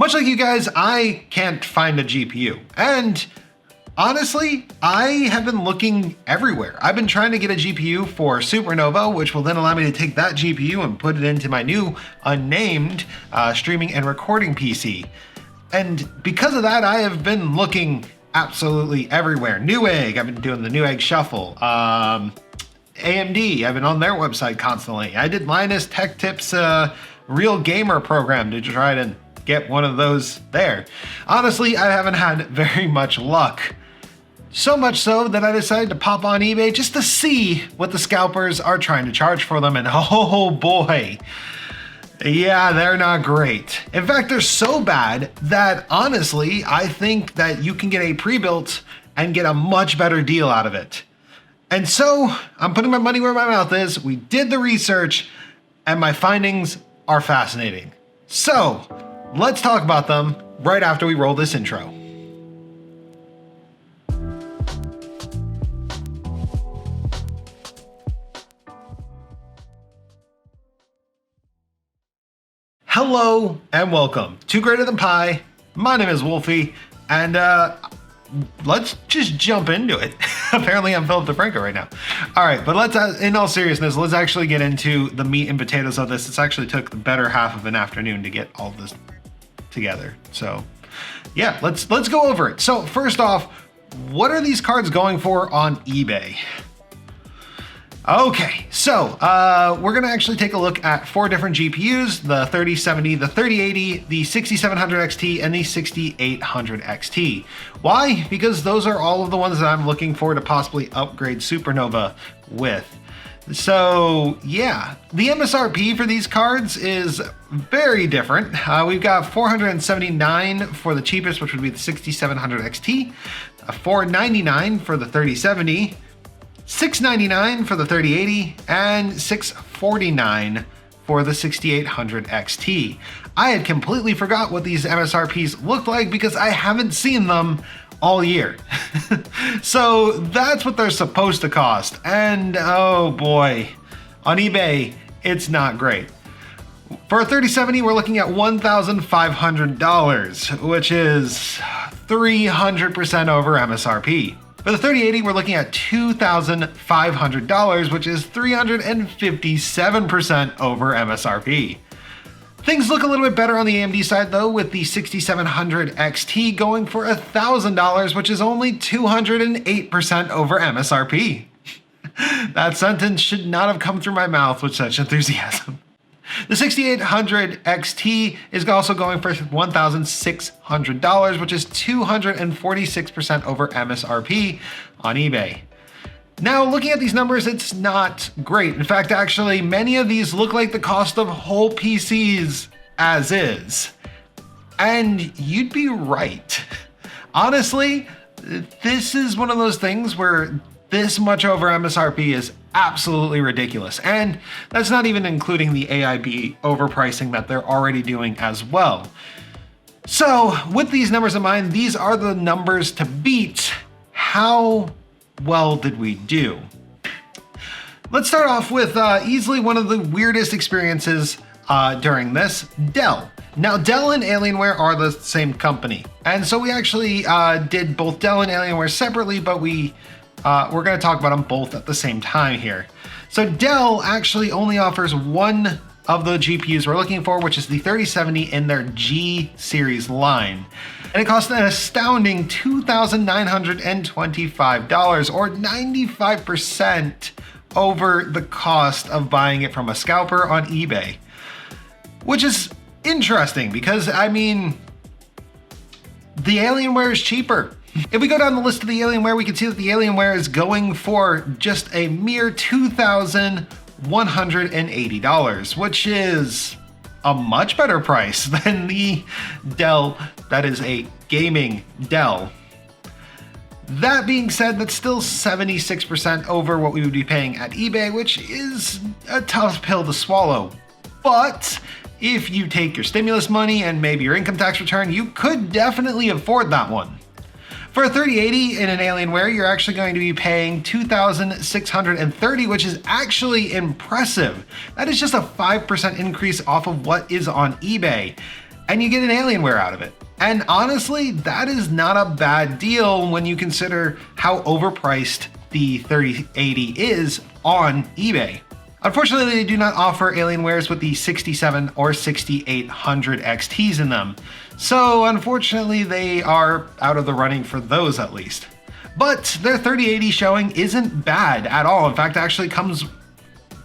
Much like you guys, I can't find a GPU. And honestly, I have been looking everywhere. I've been trying to get a GPU for Supernova, which will then allow me to take that GPU and put it into my new unnamed streaming and recording PC. And because of that, I have been looking absolutely everywhere. Newegg, I've been doing the Newegg Shuffle. AMD, I've been on their website constantly. I did Linus Tech Tips Real Gamer program to try to get one of those there. Honestly, I haven't had very much luck. So much so that I decided to pop on eBay just to see what the scalpers are trying to charge for them, and oh boy, yeah, they're not great. In fact, they're so bad that honestly, I think that you can get a pre-built and get a much better deal out of it. And so I'm putting my money where my mouth is. We did the research and my findings are fascinating. So let's talk about them right after we roll this intro. Hello and welcome to GreaterThanPie. My name is Wolfie, and let's just jump into it. Apparently I'm Philip DeFranco right now. All right, but let's, in all seriousness, let's actually get into the meat and potatoes of this. It's actually took the better half of an afternoon to get all this together. So yeah, let's go over it. So first off, what are these cards going for on eBay? Okay, so we're gonna actually take a look at 4 different GPUs, the 3070, the 3080, the 6700 XT, and the 6800 XT. Why? Because those are all of the ones that I'm looking for to possibly upgrade Supernova with. So yeah, the MSRP for these cards is very different. We've got $479 for the cheapest, which would be the 6700 XT, $499 for the 3070, $699 for the 3080, and $649 for the 6800 XT. I had completely forgot what these MSRPs looked like because I haven't seen them all year. So that's what they're supposed to cost. And oh boy, on eBay, it's not great. For a 3070, we're looking at $1,500, which is 300% over MSRP. For the 3080, we're looking at $2,500, which is 357% over MSRP. Things look a little bit better on the AMD side though, with the 6700 XT going for $1,000, which is only 208% over MSRP. That sentence should not have come through my mouth with such enthusiasm. The 6800 XT is also going for $1,600, which is 246% over MSRP on eBay. Now, looking at these numbers, it's not great. In fact, actually, many of these look like the cost of whole PCs as is. And you'd be right. Honestly, this is one of those things where this much over MSRP is absolutely ridiculous. And that's not even including the AIB overpricing that they're already doing as well. So with these numbers in mind, these are the numbers to beat. How well did we do? Let's start off with easily one of the weirdest experiences during this, Dell. Now, Dell and Alienware are the same company. And so we actually did both Dell and Alienware separately, but we're going to talk about them both at the same time here. So Dell actually only offers one of the GPUs we're looking for, which is the 3070 in their G series line. And it costs an astounding $2,925, or 95% over the cost of buying it from a scalper on eBay. Which is interesting because, I mean, the Alienware is cheaper. If we go down the list of the Alienware, we can see that the Alienware is going for just a mere $2,180, which is a much better price than the Dell that is a gaming Dell. That being said, that's still 76% over what we would be paying at eBay, which is a tough pill to swallow. But if you take your stimulus money and maybe your income tax return, you could definitely afford that one. For a 3080 in an Alienware, you're actually going to be paying $2,630, which is actually impressive. That is just a 5% increase off of what is on eBay. and you get an Alienware out of it. And honestly, that is not a bad deal when you consider how overpriced the 3080 is on eBay. Unfortunately, they do not offer Alienwares with the 67 or 6800 XTs in them. So unfortunately, they are out of the running for those at least. But their 3080 showing isn't bad at all. In fact, it actually comes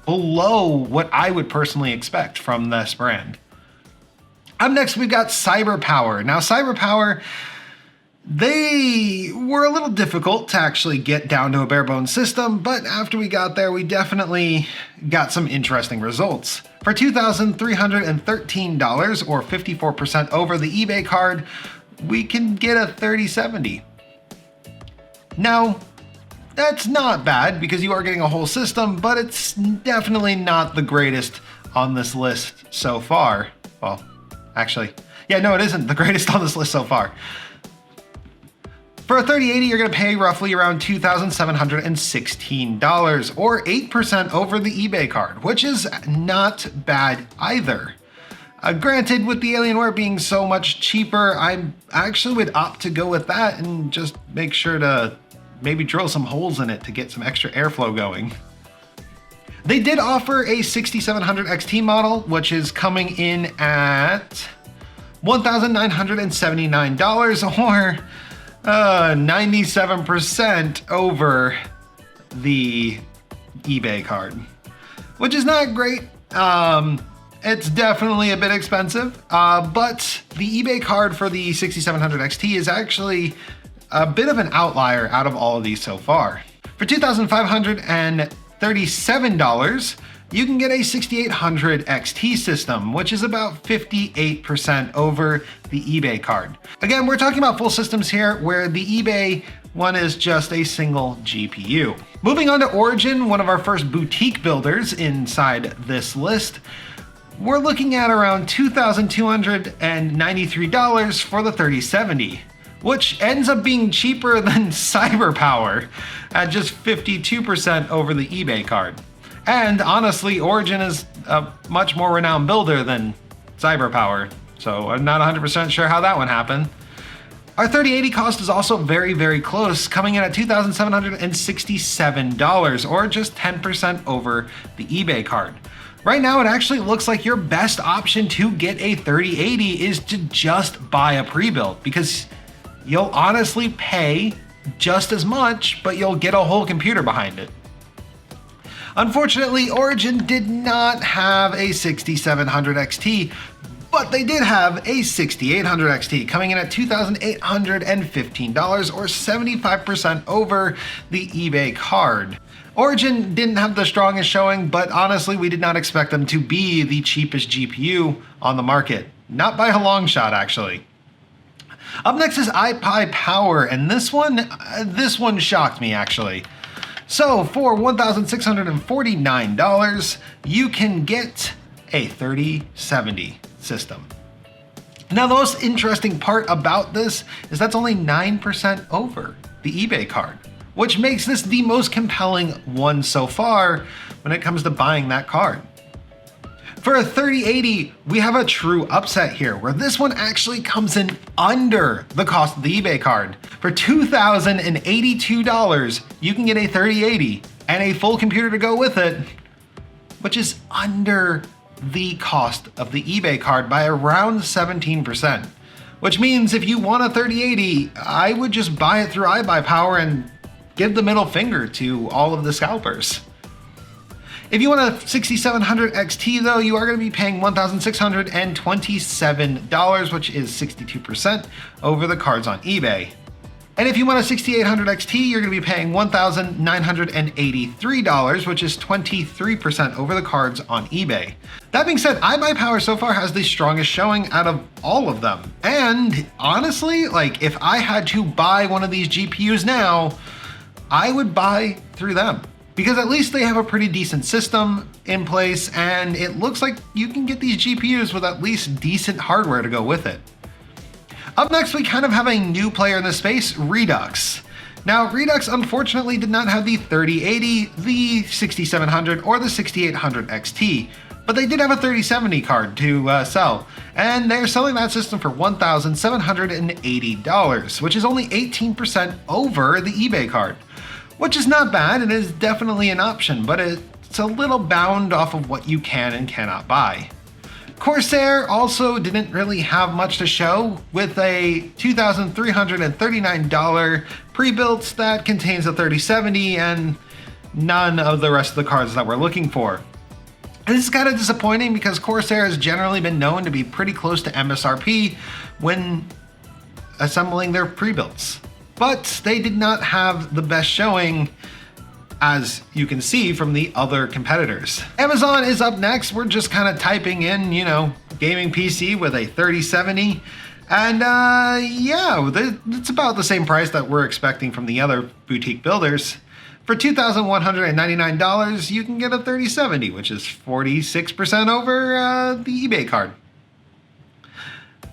below what I would personally expect from this brand. Up next, we've got CyberPower. Now, CyberPower, they were a little difficult to actually get down to a bare bones system, but after we got there, we definitely got some interesting results. For $2,313 or 54% over the eBay card, we can get a 3070. Now, that's not bad because you are getting a whole system, but it's definitely not the greatest on this list so far. Well, actually, yeah, no, it isn't the greatest on this list so far. For a 3080, you're gonna pay roughly around $2,716 or 8% over the eBay card, which is not bad either. Granted, with the Alienware being so much cheaper, I actually would opt to go with that and just make sure to maybe drill some holes in it to get some extra airflow going. They did offer a 6700 XT model, which is coming in at $1,979 or 97% over the eBay card, which is not great. It's definitely a bit expensive, but the eBay card for the 6700 XT is actually a bit of an outlier out of all of these so far. For $2,537, you can get a 6800 XT system, which is about 58% over the eBay card. Again, we're talking about full systems here, where the eBay one is just a single GPU. Moving on to Origin, one of our first boutique builders inside this list, we're looking at around $2,293 for the 3070. Which ends up being cheaper than CyberPower at just 52% over the eBay card. And honestly, Origin is a much more renowned builder than CyberPower, so I'm not 100% sure how that one happened. Our 3080 cost is also very, very close, coming in at $2,767 or just 10% over the eBay card. Right now, it actually looks like your best option to get a 3080 is to just buy a pre-built, because you'll honestly pay just as much, but you'll get a whole computer behind it. Unfortunately, Origin did not have a 6700 XT, but they did have a 6800 XT coming in at $2,815 or 75% over the eBay card. Origin didn't have the strongest showing, but honestly, we did not expect them to be the cheapest GPU on the market. Not by a long shot, actually. Up next is IBuyPower, and this one shocked me actually. So for $1,649, you can get a 3070 system. Now, the most interesting part about this is that's only 9% over the eBay card, which makes this the most compelling one so far when it comes to buying that card. For a 3080, we have a true upset here, where this one actually comes in under the cost of the eBay card. For $2,082, you can get a 3080 and a full computer to go with it, which is under the cost of the eBay card by around 17%. Which means if you want a 3080, I would just buy it through iBuyPower and give the middle finger to all of the scalpers. If you want a 6700 XT though, you are going to be paying $1,627, which is 62% over the cards on eBay. And if you want a 6800 XT, you're going to be paying $1,983, which is 23% over the cards on eBay. That being said, iBuyPower so far has the strongest showing out of all of them. And honestly, like, if I had to buy one of these GPUs now, I would buy through them, because at least they have a pretty decent system in place, and it looks like you can get these GPUs with at least decent hardware to go with it. Up next, we kind of have a new player in the space, Redux. Now, Redux unfortunately did not have the 3080, the 6700, or the 6800 XT, But they did have a 3070 card to sell, and they're selling that system for $1,780, which is only 18% over the eBay card, which is not bad. It is definitely an option, but it's a little bound off of what you can and cannot buy. Corsair also didn't really have much to show, with a $2,339 pre-built that contains a 3070 and none of the rest of the cards that we're looking for. And this is kind of disappointing because Corsair has generally been known to be pretty close to MSRP when assembling their pre-builts. But they did not have the best showing, as you can see from the other competitors. Amazon is up next. We're just kind of typing in, gaming PC with a 3070. And yeah, it's about the same price that we're expecting from the other boutique builders. For $2,199, you can get a 3070, which is 46% over the eBay card.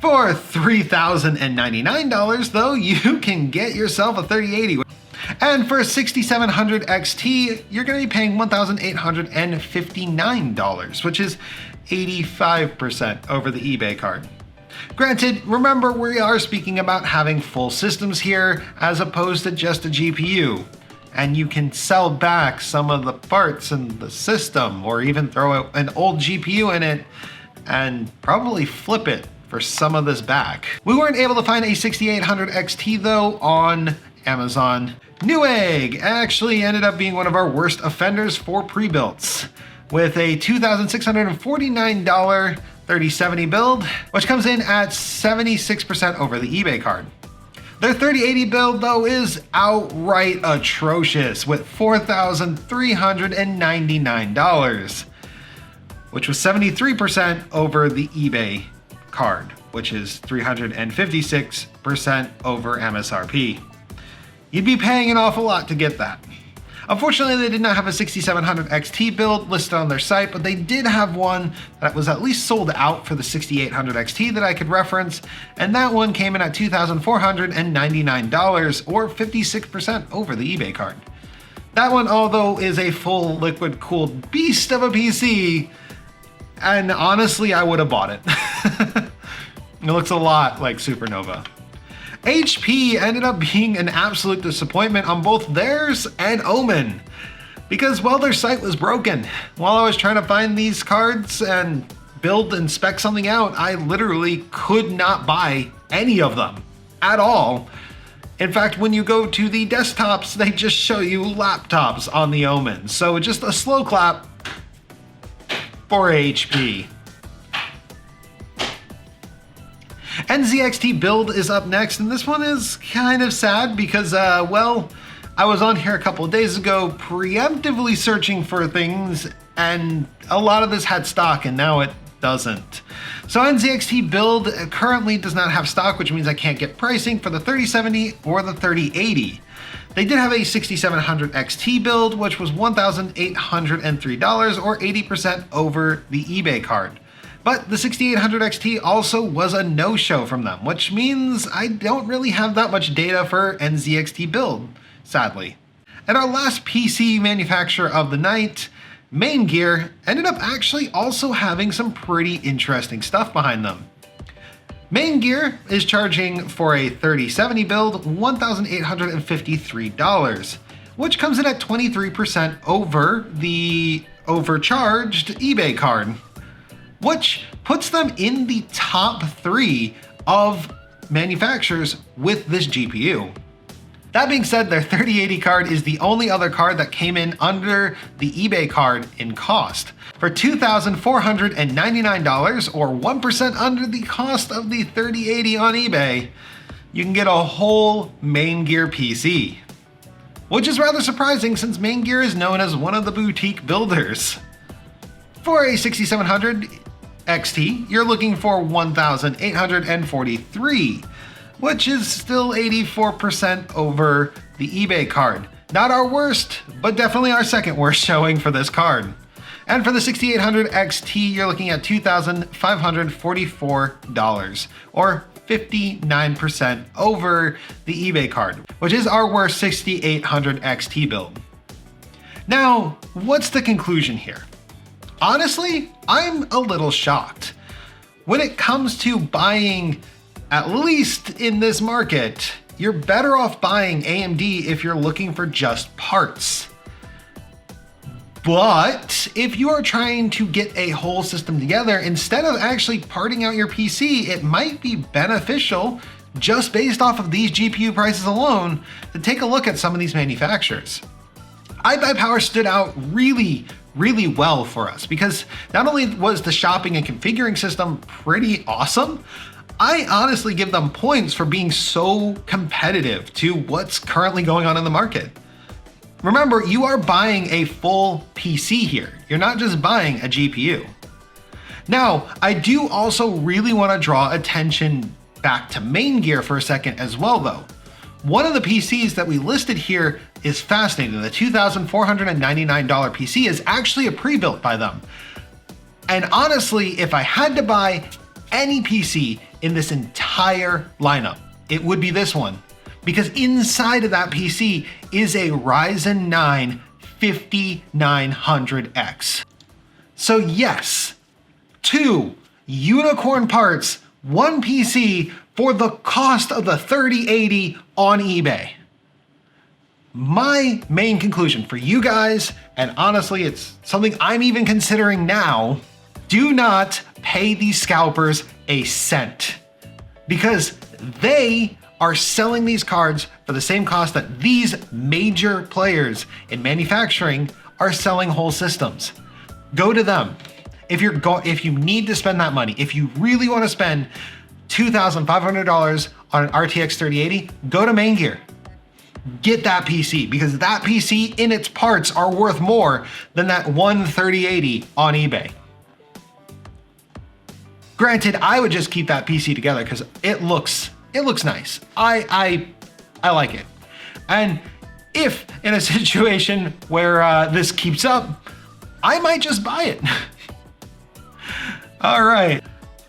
For $3,099, though, you can get yourself a 3080. And for a 6700 XT, you're going to be paying $1,859, which is 85% over the eBay card. Granted, remember, we are speaking about having full systems here as opposed to just a GPU. And you can sell back some of the parts in the system, or even throw an old GPU in it and probably flip it for some of this back. We weren't able to find a 6800 XT though on Amazon. Newegg actually ended up being one of our worst offenders for pre-builts, with a $2,649 3070 build, which comes in at 76% over the eBay card. Their 3080 build, though, is outright atrocious, with $4,399, which was 73% over the eBay card, which is 356% over MSRP. You'd be paying an awful lot to get that. Unfortunately, they did not have a 6700 XT build listed on their site, but they did have one that was at least sold out for the 6800 XT that I could reference, and that one came in at $2,499, or 56% over the eBay card. That one, although, is a full liquid-cooled beast of a PC, and honestly, I would have bought it. It looks a lot like Supernova. HP ended up being an absolute disappointment on both theirs and Omen, because, well, their site was broken. While I was trying to find these cards and build and spec something out, I literally could not buy any of them at all. In fact, when you go to the desktops, they just show you laptops on the Omen. So just a slow clap for HP. NZXT build is up next, and this one is kind of sad because, well, I was on here a couple of days ago preemptively searching for things, and a lot of this had stock, and now it doesn't. So NZXT build currently does not have stock, which means I can't get pricing for the 3070 or the 3080. They did have a 6700 XT build, which was $1,803, or 80% over the eBay card. But the 6800 XT also was a no-show from them, which means I don't really have that much data for NZXT build, sadly. And our last PC manufacturer of the night, Maingear, ended up actually also having some pretty interesting stuff behind them. Maingear is charging for a 3070 build $1,853, which comes in at 23% over the overcharged eBay card, which puts them in the top 3 of manufacturers with this GPU. That being said, their 3080 card is the only other card that came in under the eBay card in cost. For $2,499, or 1% under the cost of the 3080 on eBay, you can get a whole Maingear PC. Which is rather surprising since Maingear is known as one of the boutique builders. For a 6700 XT, you're looking for $1,843, which is still 84% over the eBay card. Not our worst, but definitely our second worst showing for this card. And for the 6800 XT, you're looking at $2,544, or 59% over the eBay card, which is our worst 6800 XT build. Now, what's the conclusion here? Honestly, I'm a little shocked. When it comes to buying, at least in this market, you're better off buying AMD if you're looking for just parts. But if you are trying to get a whole system together, instead of actually parting out your PC, it might be beneficial, just based off of these GPU prices alone, to take a look at some of these manufacturers. IBuyPower stood out really well for us because not only was the shopping and configuring system pretty awesome, I honestly give them points for being so competitive to what's currently going on in the market. Remember, you are buying a full PC here. You're not just buying a GPU. Now, I do also really want to draw attention back to Maingear for a second as well though. One of the PCs that we listed here is fascinating. The $2,499 PC is actually a pre-built by them. And honestly, if I had to buy any PC in this entire lineup, it would be this one. Because inside of that PC is a Ryzen 9 5900X. So yes, 2 unicorn parts, 1 PC for the cost of the 3080 on eBay. My main conclusion for you guys, and honestly it's something I'm even considering now, do not pay these scalpers a cent. Because they are selling these cards for the same cost that these major players in manufacturing are selling whole systems. Go to them. If you need to spend that money, if you really want to spend $2,500 on an RTX 3080, go to Maingear. Get that PC, because that PC in its parts are worth more than that one 3080 on eBay. Granted, I would just keep that PC together because it looks nice. I like it. And if in a situation where this keeps up, I might just buy it. All right.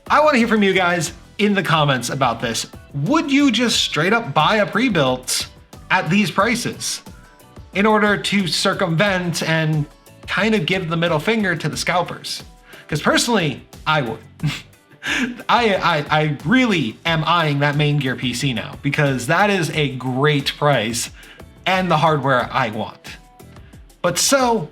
I want to hear from you guys in the comments about this. Would you just straight up buy a pre-built at these prices in order to circumvent and kind of give the middle finger to the scalpers? Because personally, I would. I really am eyeing that Maingear PC now because that is a great price and the hardware I want. But so,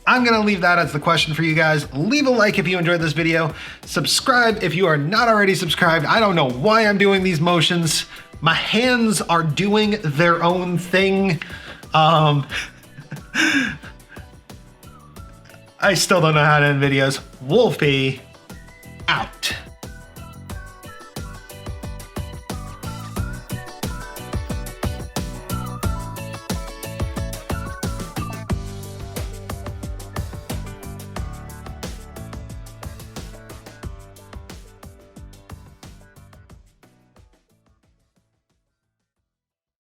I'm gonna leave that as the question for you guys. Leave a like if you enjoyed this video. Subscribe if you are not already subscribed. I don't know why I'm doing these motions. My hands are doing their own thing. I still don't know how to end videos. Wolfie out.